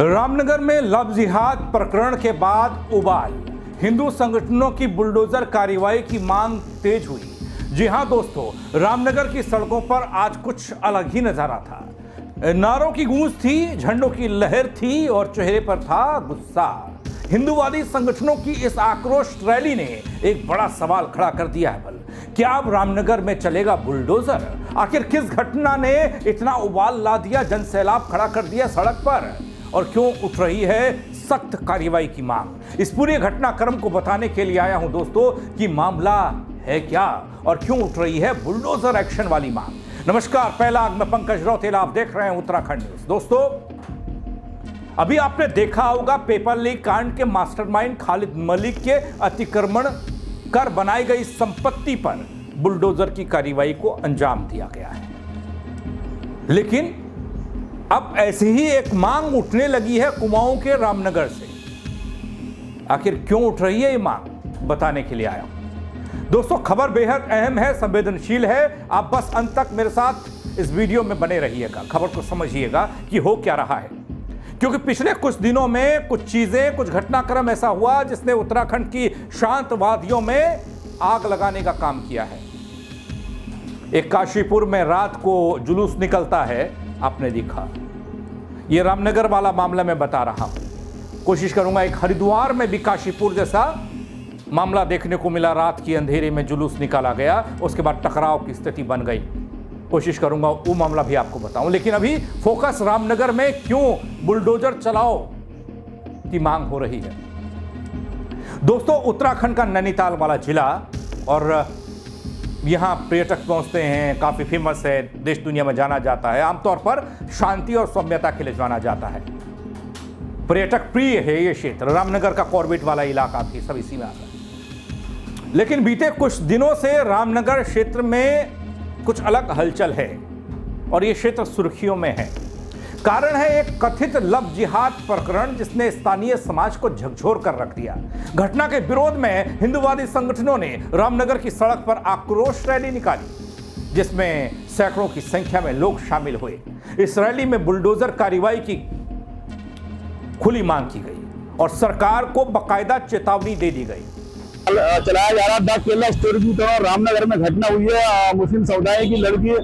रामनगर में लव जिहाद प्रकरण के बाद उबाल, हिंदू संगठनों की बुलडोजर कार्रवाई की मांग तेज हुई। जी हां दोस्तों, रामनगर की सड़कों पर आज कुछ अलग ही नजारा था। नारों की गूंज थी, झंडों की लहर थी और चेहरे पर था गुस्सा। हिंदूवादी संगठनों की इस आक्रोश रैली ने एक बड़ा सवाल खड़ा कर दिया है। क्या अब रामनगर में चलेगा बुलडोजर? आखिर किस घटना ने इतना उबाल ला दिया, जनसैलाब खड़ा कर दिया सड़क पर, और क्यों उठ रही है सख्त कार्रवाई की मांग? इस पूरे घटनाक्रम को बताने के लिए आया हूं दोस्तों कि मामला है क्या और क्यों उठ रही है बुलडोजर एक्शन वाली मांग। नमस्कार, पहला मैं पंकज रौतेला, आप देख रहे हैं उत्तराखंड न्यूज। दोस्तों, अभी आपने देखा होगा पेपर लीक कांड के मास्टरमाइंड खालिद मलिक के अतिक्रमण कर बनाई गई संपत्ति पर बुलडोजर की कार्रवाई को अंजाम दिया गया है। लेकिन अब ऐसी ही एक मांग उठने लगी है कुमाऊं के रामनगर से। आखिर क्यों उठ रही है ये मांग, बताने के लिए आया हूं। दोस्तों, खबर बेहद अहम है, संवेदनशील है। आप बस अंत तक मेरे साथ इस वीडियो में बने रहिएगा, खबर को समझिएगा कि हो क्या रहा है। क्योंकि पिछले कुछ दिनों में कुछ चीजें, कुछ घटनाक्रम ऐसा हुआ जिसने उत्तराखंड की शांत वादियों में आग लगाने का काम किया है। एक काशीपुर में रात को जुलूस निकलता है, आपने देखा। ये रामनगर वाला मामला मैं बता रहा हूं। कोशिश करूंगा एक हरिद्वार में भी काशीपुर जैसा मामला देखने को मिला। रात की अंधेरे में जुलूस निकाला गया, उसके बाद टकराव की स्थिति बन गई। कोशिश करूंगा वो मामला भी आपको बताऊं। लेकिन अभी फोकस रामनगर में क्यों बुलडोजर चलाओ की मांग हो रही है। दोस्तों, उत्तराखंड का नैनीताल वाला जिला, और यहां पर्यटक पहुंचते हैं, काफी फेमस है, देश दुनिया में जाना जाता है। आमतौर पर शांति और सौम्यता के लिए जाना जाता है। पर्यटक प्रिय है ये क्षेत्र। रामनगर का कॉर्बेट वाला इलाका भी सब इसी में आता है। लेकिन बीते कुछ दिनों से रामनगर क्षेत्र में कुछ अलग हलचल है और ये क्षेत्र सुर्खियों में है। कारण है एक कथित लव जिहाद प्रकरण जिसने स्थानीय समाज को झकझोर कर रख दिया। घटना के विरोध में हिंदूवादी संगठनों ने रामनगर की सड़क पर आक्रोश रैली निकाली, जिसमें सैकड़ों की संख्या में लोग शामिल हुए। इस रैली में बुलडोजर कार्रवाई की खुली मांग की गई और सरकार को बाकायदा चेतावनी दे दी गई। चलाया जा रहा द केरला स्टोरी की तरह रामनगर में घटना हुई है। मुस्लिम समुदाय की लड़की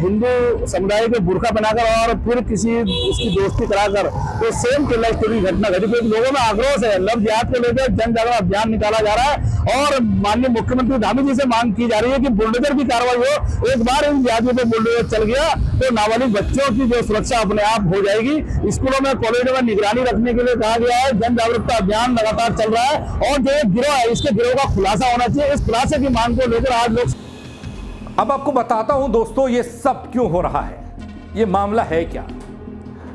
हिंदू समुदाय के बुर्का बनाकर और फिर किसी उसकी दोस्ती कराकर तो सेम केरला स्टोरी घटना घटी। तो लोगों में आक्रोश है। लव जिहाद को लेकर जन जागरण अभियान निकाला जा रहा है और माननीय मुख्यमंत्री धामी जी से मांग की जा रही है कि बुलडोजर की कार्रवाई हो। एक बार इन जिहादियों पर बुलडोजर चल गया तो नाबालिग बच्चों की जो सुरक्षा अपने आप हो जाएगी। स्कूलों में, कॉलेजों में निगरानी रखने के लिए कहा गया है। जन जागरूकता अभियान लगातार चल रहा है और जो एक गिरोह है इसके गिरोह का खुलासा होना चाहिए। इस खुलासे की मांग को लेकर आज लोग। अब आपको बताता हूं दोस्तों ये सब क्यों हो रहा है, ये मामला है क्या।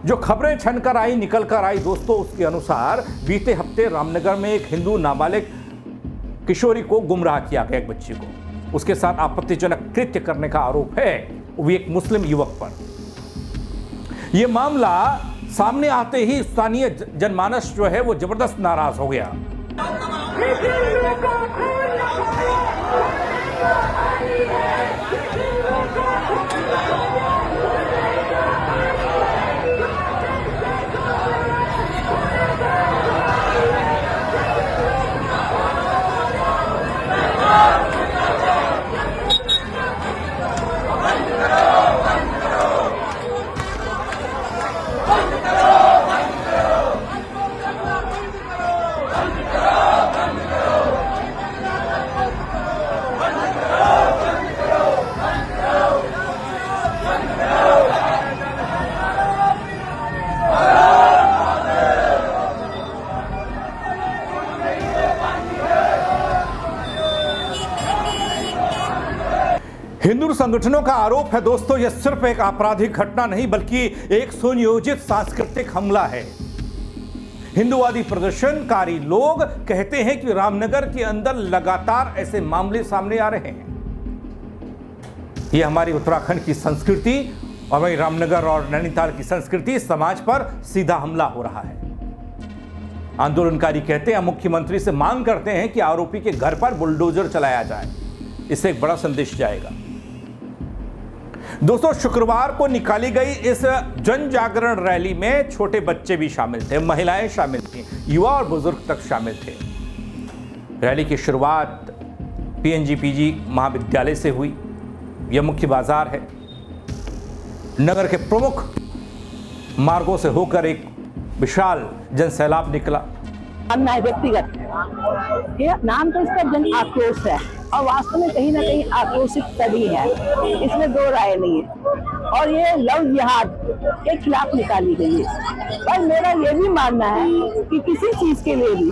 जो खबरें छनकर आई, निकल कर आई दोस्तों, उसके अनुसार बीते हफ्ते रामनगर में एक हिंदू नाबालिग किशोरी को गुमराह किया गया, एक बच्ची को। उसके साथ आपत्तिजनक कृत्य करने का आरोप है, वो एक मुस्लिम युवक पर। यह मामला सामने आते ही स्थानीय जनमानस जो है वो जबरदस्त नाराज हो गया। हिंदू संगठनों का आरोप है दोस्तों, यह सिर्फ एक आपराधिक घटना नहीं बल्कि एक सुनियोजित सांस्कृतिक हमला है। हिंदूवादी प्रदर्शनकारी लोग कहते हैं कि रामनगर के अंदर लगातार ऐसे मामले सामने आ रहे हैं। यह हमारी उत्तराखंड की संस्कृति और वही रामनगर और नैनीताल की संस्कृति, समाज पर सीधा हमला हो रहा है। आंदोलनकारी कहते हैं, मुख्यमंत्री से मांग करते हैं कि आरोपी के घर पर बुलडोजर चलाया जाए। इससे एक बड़ा संदेश जाएगा। दोस्तों, शुक्रवार को निकाली गई इस जन जागरण रैली में छोटे बच्चे भी शामिल थे, महिलाएं शामिल थी, युवा और बुजुर्ग तक शामिल थे। रैली की शुरुआत पीएनजीपीजी महाविद्यालय से हुई। यह मुख्य बाजार है। नगर के प्रमुख मार्गों से होकर एक विशाल जनसैलाब निकला। मानना है व्यक्तिगत, ये नाम तो इसका जन आक्रोश है और वास्तव में कहीं ना कहीं आक्रोशित सभी है, इसमें दो राय नहीं है। और ये लव जिहाद के खिलाफ निकाली गई है। और मेरा ये भी मानना है कि किसी चीज के लिए भी,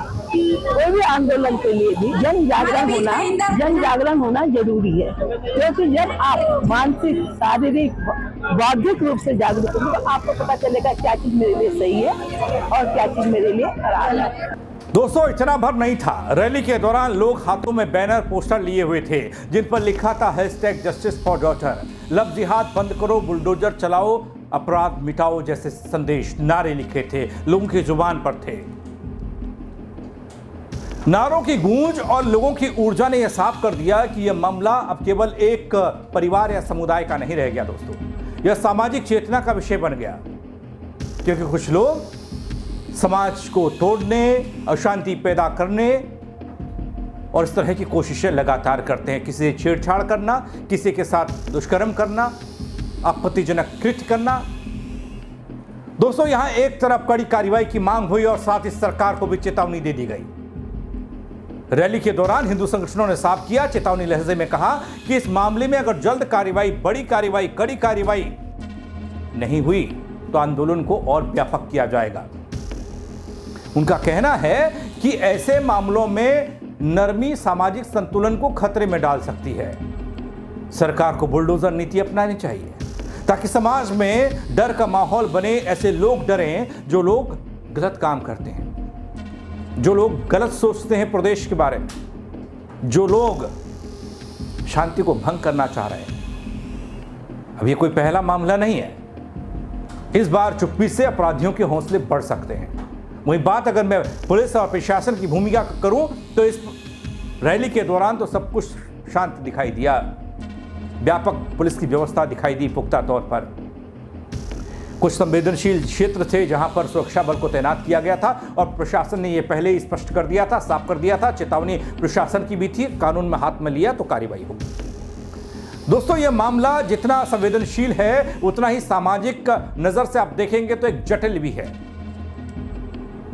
कोई भी आंदोलन के लिए भी जन जागरण होना जरूरी है। क्योंकि जब आप मानसिक, शारीरिक, बौद्धिक रूप से जागरूक होंगे तो आपको पता चलेगा क्या चीज मेरे लिए सही है और क्या चीज मेरे लिए खराब है। दोस्तों, इतना भर नहीं था। रैली के दौरान लोग हाथों में बैनर, पोस्टर लिए हुए थे जिन पर लिखा था #जस्टिस फॉर डॉटर, लव जिहाद बंद करो, बुलडोजर चलाओ, अपराध मिटाओ जैसे संदेश, नारे लिखे थे, लोगों की जुबान पर थे। नारों की गूंज और लोगों की ऊर्जा ने यह साफ कर दिया कि यह मामला अब केवल एक परिवार या समुदाय का नहीं रह गया। दोस्तों, यह सामाजिक चेतना का विषय बन गया, क्योंकि कुछ लोग समाज को तोड़ने, अशांति पैदा करने और इस तरह की कोशिशें लगातार करते हैं। किसी से छेड़छाड़ करना, किसी के साथ दुष्कर्म करना, आपत्तिजनक कृत्य करना। दोस्तों, यहां एक तरफ कड़ी कार्रवाई की मांग हुई और साथ ही सरकार को भी चेतावनी दे दी गई। रैली के दौरान हिंदू संगठनों ने साफ किया, चेतावनी लहजे में कहा कि इस मामले में अगर जल्द कार्रवाई, बड़ी कार्रवाई, कड़ी कार्रवाई नहीं हुई तो आंदोलन को और व्यापक किया जाएगा। उनका कहना है कि ऐसे मामलों में नरमी सामाजिक संतुलन को खतरे में डाल सकती है। सरकार को बुलडोजर नीति अपनानी चाहिए ताकि समाज में डर का माहौल बने। ऐसे लोग डरें जो लोग गलत काम करते हैं, जो लोग गलत सोचते हैं प्रदेश के बारे में, जो लोग शांति को भंग करना चाह रहे हैं। अब ये कोई पहला मामला नहीं है। इस बार चुप्पी से अपराधियों के हौसले बढ़ सकते हैं। वही बात अगर मैं पुलिस और प्रशासन की भूमिका करूं तो इस रैली के दौरान तो सब कुछ शांत दिखाई दिया। व्यापक पुलिस की व्यवस्था दिखाई दी पुख्ता तौर पर। कुछ संवेदनशील क्षेत्र थे जहां पर सुरक्षा बल को तैनात किया गया था और प्रशासन ने यह पहले ही स्पष्ट कर दिया था, साफ कर दिया था। चेतावनी प्रशासन की भी थी, कानून में हाथ में लिया तो कार्रवाई होगी। दोस्तों, यह मामला जितना संवेदनशील है उतना ही सामाजिक नजर से आप देखेंगे तो एक जटिल भी है।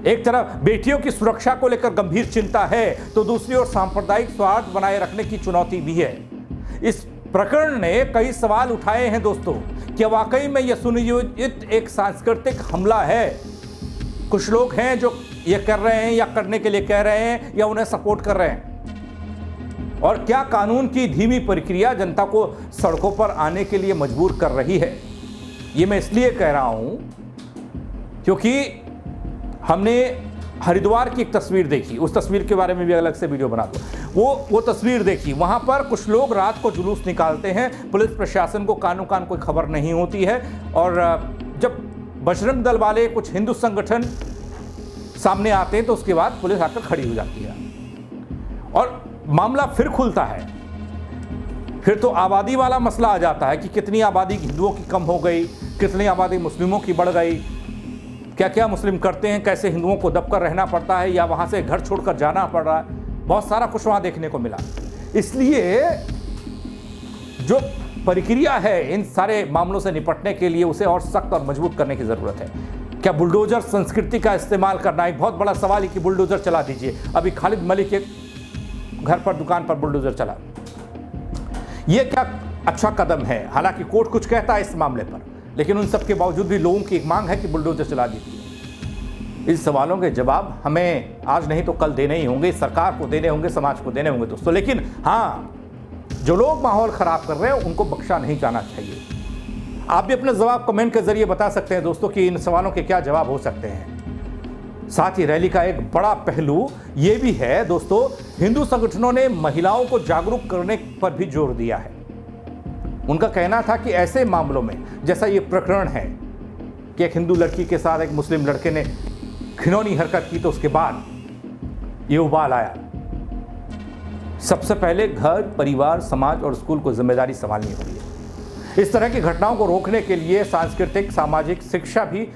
एक तरफ बेटियों की सुरक्षा को लेकर गंभीर चिंता है तो दूसरी ओर सांप्रदायिक स्वार्थ बनाए रखने की चुनौती भी है। इस प्रकरण ने कई सवाल उठाए हैं दोस्तों। क्या वाकई में यह सुनियोजित एक सांस्कृतिक हमला है? कुछ लोग हैं जो यह कर रहे हैं या करने के लिए कह रहे हैं या उन्हें सपोर्ट कर रहे हैं। और क्या कानून की धीमी प्रक्रिया जनता को सड़कों पर आने के लिए मजबूर कर रही है? ये मैं इसलिए कह रहा हूं क्योंकि हमने हरिद्वार की एक तस्वीर देखी, उस तस्वीर के बारे में भी अलग से वीडियो बना दो। वो तस्वीर देखी, वहां पर कुछ लोग रात को जुलूस निकालते हैं, पुलिस प्रशासन को कानों कान कोई खबर नहीं होती है। और जब बजरंग दल वाले, कुछ हिंदू संगठन सामने आते हैं तो उसके बाद पुलिस आकर खड़ी हो जाती है और मामला फिर खुलता है। फिर तो आबादी वाला मसला आ जाता है कि कितनी आबादी हिंदुओं की कम हो गई, कितनी आबादी मुस्लिमों की बढ़ गई, क्या क्या मुस्लिम करते हैं, कैसे हिंदुओं को दबकर रहना पड़ता है या वहां से घर छोड़कर जाना पड़ रहा है। बहुत सारा कुछ वहां देखने को मिला। इसलिए जो प्रक्रिया है इन सारे मामलों से निपटने के लिए उसे और सख्त और मजबूत करने की जरूरत है। क्या बुलडोजर संस्कृति का इस्तेमाल करना, एक बहुत बड़ा सवाल है कि बुलडोजर चला दीजिए। अभी खालिद मलिक के घर पर, दुकान पर बुलडोजर चला, यह क्या अच्छा कदम है? हालांकि कोर्ट कुछ कहता है इस मामले पर, लेकिन उन सब के बावजूद भी लोगों की एक मांग है कि बुलडोजर चला दीजिए। इस सवालों के जवाब हमें आज नहीं तो कल देने ही होंगे, सरकार को देने होंगे, समाज को देने होंगे दोस्तों। लेकिन हाँ, जो लोग माहौल खराब कर रहे हैं उनको बख्शा नहीं जाना चाहिए। आप भी अपने जवाब कमेंट के जरिए बता सकते हैं दोस्तों कि इन सवालों के क्या जवाब हो सकते हैं। साथ ही रैली का एक बड़ा पहलू ये भी है दोस्तों, हिंदू संगठनों ने महिलाओं को जागरूक करने पर भी जोर दिया है। उनका कहना था कि ऐसे मामलों में, जैसा ये प्रकरण है कि एक हिंदू लड़की के साथ एक मुस्लिम लड़के ने घिनौनी हरकत की तो उसके बाद ये उबाल आया। सबसे पहले घर, परिवार, समाज और स्कूल को जिम्मेदारी संभालनी होगी। इस तरह की घटनाओं को रोकने के लिए सांस्कृतिक सामाजिक शिक्षा भी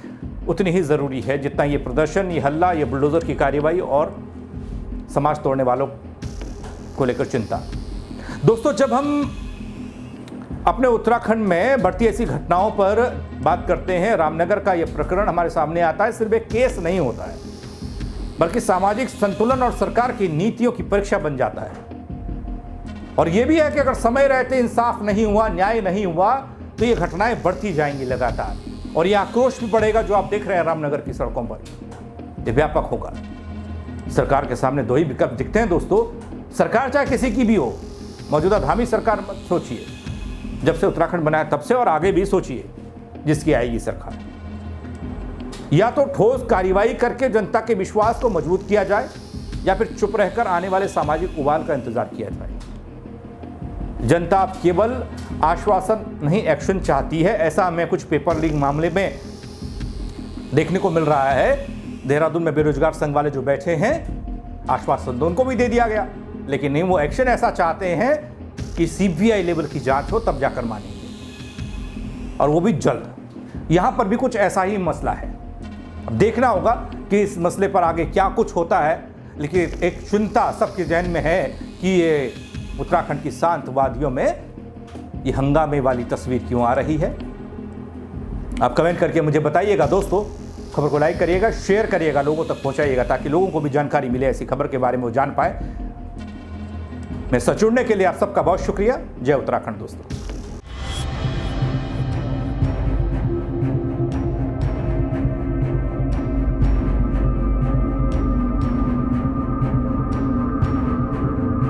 उतनी ही ज़रूरी है जितना ये प्रदर्शन, ये हल्ला, ये बुलडोज़र की कार्रवाई और समाज तोड़ने वालों को लेकर चिंता। दोस्तों, जब हम अपने उत्तराखंड में बढ़ती ऐसी घटनाओं पर बात करते हैं, रामनगर का यह प्रकरण हमारे सामने आता है, सिर्फ एक केस नहीं होता है बल्कि सामाजिक संतुलन और सरकार की नीतियों की परीक्षा बन जाता है। और यह भी है कि अगर समय रहते इंसाफ नहीं हुआ, न्याय नहीं हुआ, तो ये घटनाएं बढ़ती जाएंगी लगातार और यह आक्रोश भी बढ़ेगा जो आप देख रहे हैं रामनगर की सड़कों पर। यह व्यापक होगा। सरकार के सामने दो ही विकल्प दिखते हैं दोस्तों। सरकार चाहे किसी की भी हो, मौजूदा धामी सरकार मत सोचिए, जब से उत्तराखंड बनाया तब से, और आगे भी सोचिए जिसकी आएगी सरकार, या तो ठोस कार्रवाई करके जनता के विश्वास को मजबूत किया जाए या फिर चुप रहकर आने वाले सामाजिक उबाल का इंतजार किया जाए। जनता अब केवल आश्वासन नहीं, एक्शन चाहती है। ऐसा हमें कुछ पेपर लीक मामले में देखने को मिल रहा है। देहरादून में बेरोजगार संघ वाले जो बैठे हैं, आश्वासन तो उनको भी दे दिया गया, लेकिन नहीं, वो एक्शन ऐसा चाहते हैं कि सीबीआई लेवल की जांच हो तब जाकर मानेंगे, और वो भी जल्द। यहां पर भी कुछ ऐसा ही मसला है। अब देखना होगा कि इस मसले पर आगे क्या कुछ होता है, लेकिन एक चिंता सबके जहन में है कि ये उत्तराखंड की शांत वादियों में ये हंगामे वाली तस्वीर क्यों आ रही है। आप कमेंट करके मुझे बताइएगा दोस्तों। खबर को लाइक करिएगा, शेयर करिएगा, लोगों तक पहुंचाइएगा ताकि लोगों को भी जानकारी मिले ऐसी खबर के बारे में, वो जान पाए। मैं जुड़ने के लिए आप सबका बहुत शुक्रिया। जय उत्तराखंड दोस्तों।